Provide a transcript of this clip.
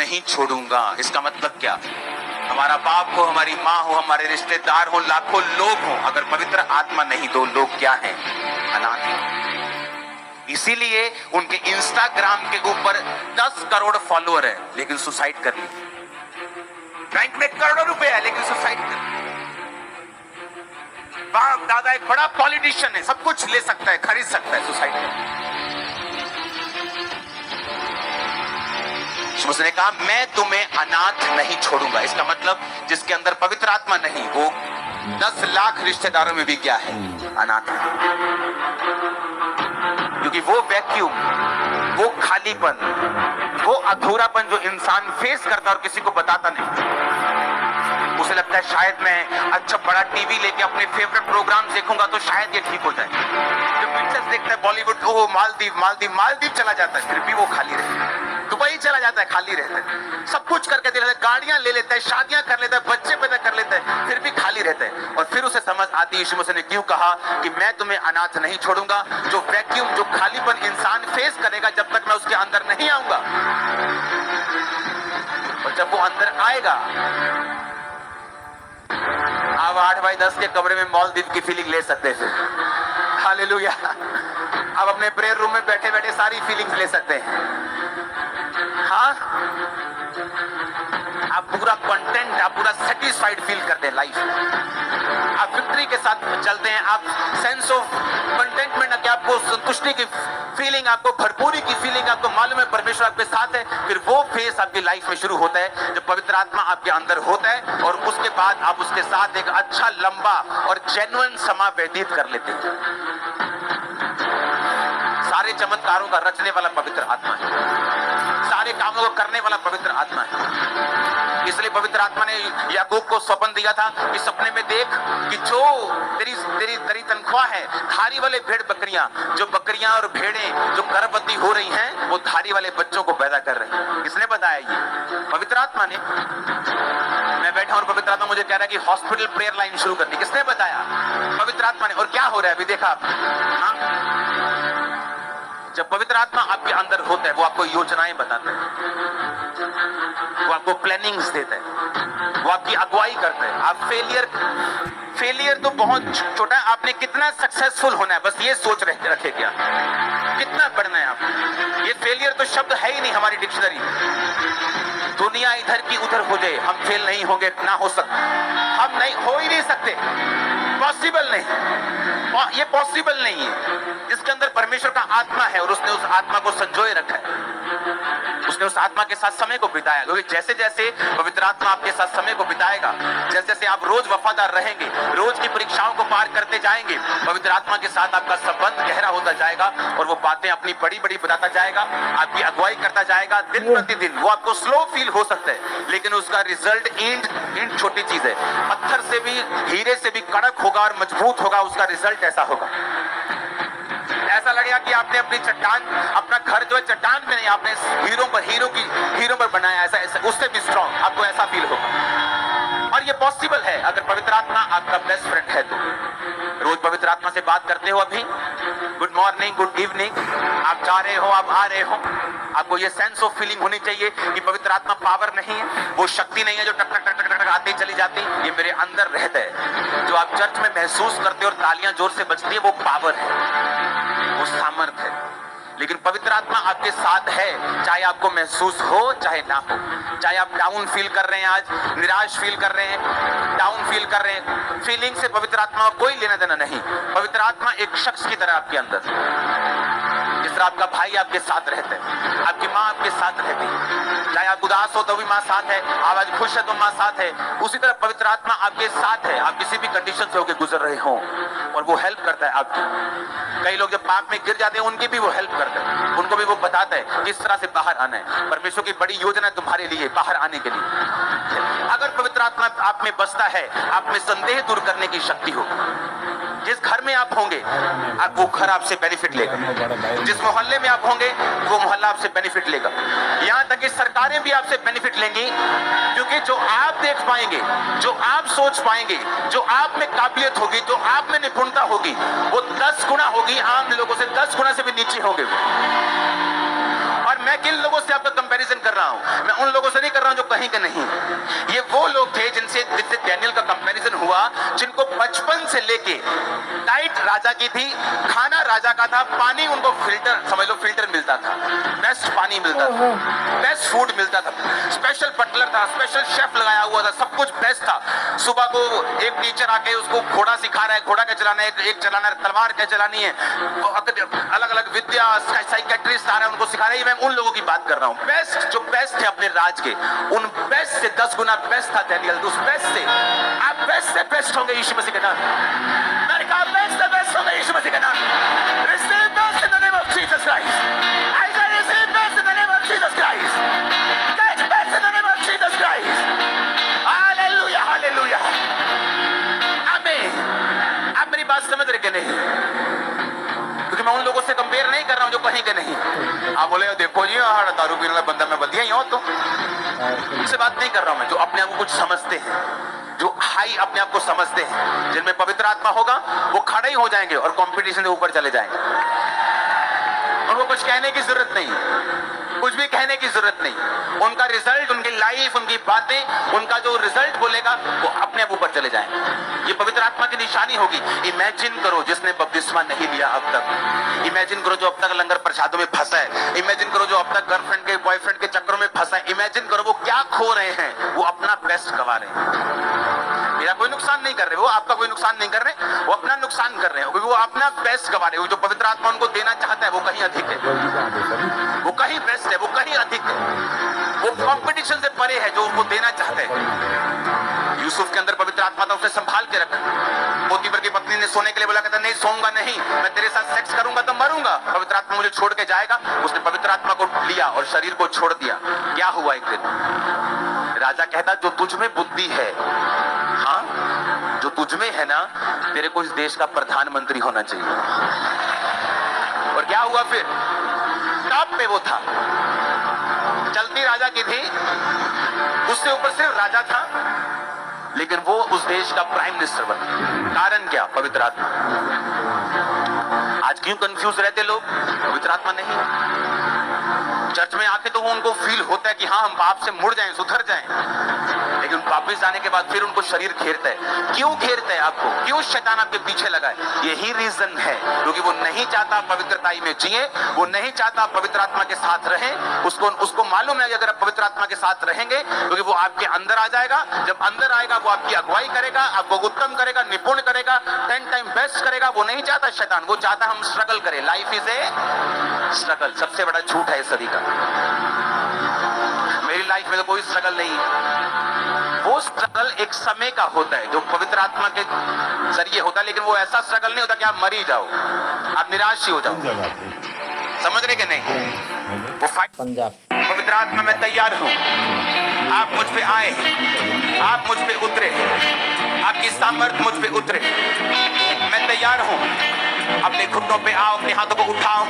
नहीं छोड़ूंगा। इसका मतलब क्या? हमारा बाप हो, हमारी माँ हो, हमारे रिश्तेदार हो, लाखों लोग हो, अगर पवित्र आत्मा नहीं तो लोग क्या हैं? अनाथ हैं। इसीलिए उनके इंस्टाग्राम के ऊपर 10 करोड़ फॉलोअर है लेकिन सुसाइड कर ली। बैंक में करोड़ों रुपए है लेकिन सुसाइड कर ली। बाप दादा एक बड़ा पॉलिटिशियन है, सब कुछ ले सकता है, खरीद सकता है, सुसाइड कर ली। उसने कहा मैं तुम्हें अनाथ नहीं छोड़ूंगा। इसका मतलब जिसके अंदर पवित्र आत्मा नहीं, वो 10 लाख रिश्तेदारों में भी क्या है? अनाथ है। क्योंकि वो वैक्यूम, वो खालीपन, वो अधूरापन जो इंसान फेस करता और किसी को बताता नहीं, उसे लगता है शायद मैं अच्छा बड़ा टीवी लेके अपने फेवरेट प्रोग्राम देखूंगा तो शायद ये ठीक हो जाए। जो पिक्चर्स देखता है बॉलीवुड, ओ मालदीव मालदीव मालदीव चला जाता है, फिर भी वो खाली रहता है। दुबई चला जाता है, खाली रहता है। सब कुछ करके दे लेता है, गाड़ियां ले लेता है, शादियां कर लेता है, बच्चे पैदा कर लेता है, फिर भी खाली रहता है। और फिर उसे समझ आती है यीशु मसीह ने क्यों कहा कि मैं तुम्हें अनाथ नहीं छोड़ूंगा। जो वैक्यूम, जो खालीपन इंसान फेस करेगा जब तक मैं उसके अंदर नहीं आऊंगा, और जब वो अंदर आएगा, आप 8x10 के कमरे में मालदीव की फीलिंग ले सकते हैं। हालेलुया। आप अपने प्रेयर रूम में बैठे बैठे सारी फीलिंग्स ले सकते हैं। हाँ, आप पूरा कंटेंट, आप पूरा सेटिस्फाइड फील करते हैं लाइफ में। आप विक्ट्री के साथ चलते हैं, आप सेंस ऑफ कंटेंटमेंट, कि आपको संतुष्टि की फीलिंग, आपको भरपूरी की फीलिंग, आपको मालूम है परमेश्वर आपके साथ है। फिर वो फेस आपकी लाइफ में शुरू होता है जब पवित्र आत्मा आपके अंदर होता है, और उसके बाद आप उसके साथ एक अच्छा लंबा और जेन्युइन समय व्यतीत कर लेते हैं। सारे चमत्कारों का रचने वाला पवित्र आत्मा है, सारे कामों को करने वाला पवित्र आत्मा है। इसलिए पवित्र आत्मा ने याकूब को स्वप्न दिया था कि सपने में देख कि जो तेरी तेरी तेरी तनख्वाह है, धारी वाले भेड़ बकरियां, जो बकरियां और भेड़ें जो गर्भवती हो रही हैं, वो धारी वाले बच्चों को पैदा कर रही हैं। किसने बताया? ये पवित्र आत्मा ने। मैं बैठा और पवित्र आत्मा मुझे कह रहा है कि हॉस्पिटल प्रेयर लाइन शुरू करनी। किसने बताया? पवित्र आत्मा ने। और क्या हो रहा है अभी देखा आप? जब पवित्र आत्मा आपके अंदर होता है, वो आपको योजनाएं बताता है, वो आपको प्लानिंग्स देता है, वो आपकी अगुवाई करता है। आप फेलियर तो बहुत छोटा है, आपने कितना सक्सेसफुल होना है बस ये सोच रखे क्या, कितना बढ़ना है आप। ये फेलियर तो शब्द है ही नहीं हमारी डिक्शनरी में। दुनिया इधर की उधर हो जाए, हम फेल नहीं होंगे, ना हो सकता, हम नहीं हो ही नहीं सकते, पॉसिबल नहीं, ये पॉसिबल नहीं है। जिसके अंदर परमेश्वर का आत्मा है और उसने उस आत्मा को संजोए रखा है, उसने उस आत्मा के साथ समय को बिताया। क्योंकि जैसे जैसे पवित्र आत्मा आपके साथ समय को बिताएगा, जैसे जैसे आप रोज वफादार रहेंगे, रोज की परीक्षाओं को पार करते जाएंगे, पवित्र आत्मा के साथ आपका संबंध गहरा होता जाएगा और वो बातें अपनी बड़ी बड़ी बताता जाएगा, आपकी अगुवाई करता जाएगा दिन प्रतिदिन। वो आपको स्लो फील हो सकता है लेकिन उसका रिजल्ट इंड छोटी चीज है। पत्थर से भी, हीरे से भी कड़क होगा और मजबूत होगा, उसका रिजल्ट ऐसा होगा। ऐसा लगेगा कि आपने अपनी चट्टान, अपना घर जो है चट्टान में नहीं, आपने हीरो पर बनाया, ऐसा उससे भी स्ट्रॉन्ग आपको ऐसा फील होगा। और ये पॉसिबल है अगर पवित्र आत्मा आपका बेस्ट फ्रेंड है तो। रोज पवित्र आत्मा से बात करते हो, अभी गुड मॉर्निंग, गुड इवनिंग, आप जा रहे हो, आप आ रहे हो, आपको ये सेंस ऑफ फीलिंग होनी चाहिए कि पवित्र आत्मा पावर नहीं है, वो शक्ति नहीं है जो टक टक टक टक टक आती चली जाती, ये मेरे अंदर रहता है। जो आप चर्च में महसूस करते हो और तालियां जोर से बजती है, वो पावर है, वो सामर्थ है। लेकिन पवित्र आत्मा आपके साथ है, चाहे आपको महसूस हो चाहे ना हो, चाहे आप डाउन फील कर रहे हैं, आज निराश फील कर रहे हैं, डाउन फील कर रहे हैं, फीलिंग से पवित्र आत्मा का कोई लेना देना नहीं। पवित्र आत्मा एक शख्स की तरह आपके अंदर, जिस तरह आपका भाई आपके साथ रहता है, आपकी माँ आपके साथ रहती है, चाहे आप उदास हो तो भी माँ साथ है, आप आज खुश है तो माँ साथ है, उसी तरह पवित्र आत्मा आपके साथ है। आप किसी भी कंडीशन से होकर गुजर रहे हो और वो हेल्प करता है आपकी। कई लोग जब पाप में गिर जाते हैं, उनकी भी वो हेल्प करता है, उनको भी वो बताता है किस तरह से बाहर आना है। परमेश्वर की बड़ी योजना है तुम्हारे लिए बाहर आने के लिए। अगर पवित्र आत्मा आप में बसता है, आप में संदेह दूर करने की शक्ति हो। जिस घर में आप होंगे, आप वो घर आपसे बेनिफिट लेगा, जिस मोहल्ले में आप होंगे वो मोहल्ला आपसे बेनिफिट लेगा, यहाँ तक कि सरकारें भी आपसे बेनिफिट लेंगी, क्योंकि जो आप देख पाएंगे, जो आप सोच पाएंगे, जो आप में काबिलियत होगी, जो आप में निपुणता होगी, वो 10 गुना होगी, आम लोगों से 10 गुना से भी नीचे होंगे। और मैं किन लोगों से आपका कंपैरिजन कर रहा हूं? मैं उन लोगों से नहीं कर रहा हूं जो कहीं के नहीं। ये वो लोग थे जिनसे डैनियल का कंपैरिजन हुआ, जिनको बचपन से लेके डाइट राजा की थी, खाना राजा का था, पानी उनको फिल्टर, समझ लो फिल्टर मिलता था, बेस्ट पानी मिलता था, बेस्ट फूड मिलता था, स्पेशल बटलर था, स्पेशल शेफ लगाया हुआ था, सब कुछ बेस्ट था। सुबह को एक टीचर आके उसको घोड़ा सिखा रहा है, घोड़ा क्या चलाना है, एक चलाना है, तलवार क्या चलानी है, अलग अलग विद्या, साइकेट्रिस्ट आ रहे हैं उनको सिखा रहे हैं। मैं उन लोगों की बात कर रहा हूं। बेस्ट जो बेस्ट है अपने राज के, उन बेस्ट से 10 गुना बेस्ट था डैनियल। उस बेस्ट से आप बेस्ट से बेस्ट होंगे यीशु मसीह के नाम। मैंने कहा बेस्ट से बेस्ट होंगे यीशु मसीह के नाम। Receive best in the name of Jesus Christ. I say receive best in the name of Jesus Christ. Get best in the name of Jesus Christ. Hallelujah hallelujah amen. आप मेरी बात समझ रहे कि नहीं? क्योंकि मैं उन लोगों से कंपेयर नहीं कर रहा हूं जो कहीं के नहीं। आप बोले देखो जी हमारा दारू पीने वाला बंदा, मैं बदिया ही हूं, तो उनसे बात नहीं कर रहा हूं मैं। जो अपने आप को कुछ समझते हैं, जो हाई अपने आप को समझते हैं, जिनमें पवित्र आत्मा होगा, वो खड़े ही हो जाएंगे और कंपटीशन से ऊपर चले जाएंगे। उनको कुछ कहने की जरूरत नहीं, कुछ भी कहने की जरूरत नहीं। उनका रिजल्ट, उनकी लाइफ, उनकी बातें, उनका जो रिजल्ट बोलेगा वो अपने आप ऊपर चले जाएंगे। ये पवित्र आत्मा की निशानी होगी। इमेजिन करो जिसने बपतिस्मा नहीं लिया अब तक। इमेजिन करो जो अब तक लंगर प्रसादों में फंसा है। इमेजिन करो जो अब तक गर्लफ्रेंड के बॉयफ्रेंड के चक्करों में फंसा है। इमेजिन करो वो क्या खो रहे हैं, वो अपना बेस्ट गवा रहे हैं। मेरा कोई नुकसान नहीं कर रहे, वो आपका कोई नुकसान नहीं कर रहे, वो अपना नुकसान कर रहे हैं, क्योंकि वो अपना बेस्ट गवा रहे हैं। जो पवित्र आत्मा उनको देना चाहता है वो कहीं अधिक है, वो कहीं बेस्ट है, वो कहीं अधिक है, वो कंपटीशन से परे है जो वो देना चाहते हैं। यूसुफ के अंदर पवित्र आत्मा था, उसे संभाल के रखा। पोतीफर की पत्नी ने सोने के लिए बोला, कहता नहीं सोऊंगा नहीं, मैं तेरे साथ सेक्स करूंगा तो मरूंगा, पवित्र आत्मा मुझे छोड़ के जाएगा। उसने पवित्र आत्मा को लिया और शरीर को छोड़ दिया। क्या हुआ एक दिन? राजा कहता जो तुझ में बुद्धि है, हाँ जो तुझ में है ना, तेरे को इस देश का प्रधानमंत्री होना चाहिए। और क्या हुआ फिर? टॉप पे वो था, चलती राजा की थी, उससे ऊपर सिर्फ राजा था, लेकिन वो उस देश का प्राइम मिनिस्टर बना। कारण क्या? पवित्र आत्मा। आज क्यों कंफ्यूज रहते लोग? पवित्र आत्मा नहीं। चर्च में आके तो उनको फील होता है कि हाँ हम पाप से मुड़ जाएं, सुधर जाएं, लेकिन वापस आने के बाद फिर उनको शरीर घेरता है। क्यों घेरता है आपको? क्यों शैतान आपके पीछे लगा है? यही रीजन है, क्योंकि वो नहीं चाहता पवित्रताई में जिए, वो नहीं चाहता पवित्र आत्मा के साथ रहे। उसको मालूम है कि अगर आप पवित्र आत्मा के साथ रहेंगे, क्योंकि वो आपके अंदर आ जाएगा। जब अंदर आएगा वो आपकी अगुवाई करेगा, आपको उत्तम करेगा, निपुण करेगा, 10 टाइम बेस्ट करेगा। वो नहीं चाहता शैतान, वो चाहता हम स्ट्रगल करें। Life is a struggle. सबसे बड़ा झूठ है इस सदी का। मेरी लाइफ में तो कोई स्ट्रगल नहीं है। वो स्ट्रगल एक समय का होता है जो पवित्र आत्मा के जरिए होता है, लेकिन वो ऐसा स्ट्रगल नहीं होता कि आप मर ही जाओ, आप निराश ही हो जाओ। समझ रहे कि नहीं? वो फाइट पंजाब। पवित्र आत्मा में तैयार हूं, आप मुझ पे आए, आप मुझ पे उतरे, आपकी सामर्थ मुझ पे उतरे। मैं तैयार हूं। अपने घुटनों पे आओ, अपने हाथों को उठाओ।